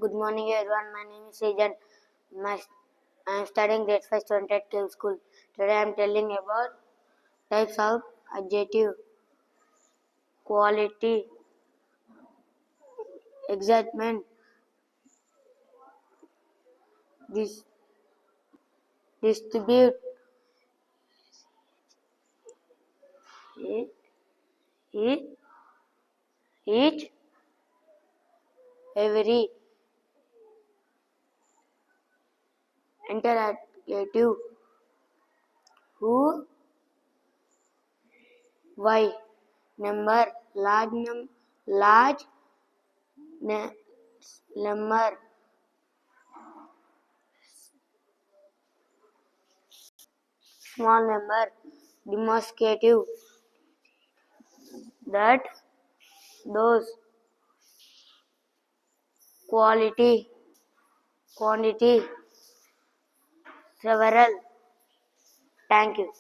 Good morning everyone, my name is Sejan. I am studying grade 5 student at Cave School. Today I am telling about types of adjective, quality, excitement, dis- distribute, each, each, every, interrogative, who, why, number, large number, small number, demonstrative, that, those, quality, quantity, several. Thank you.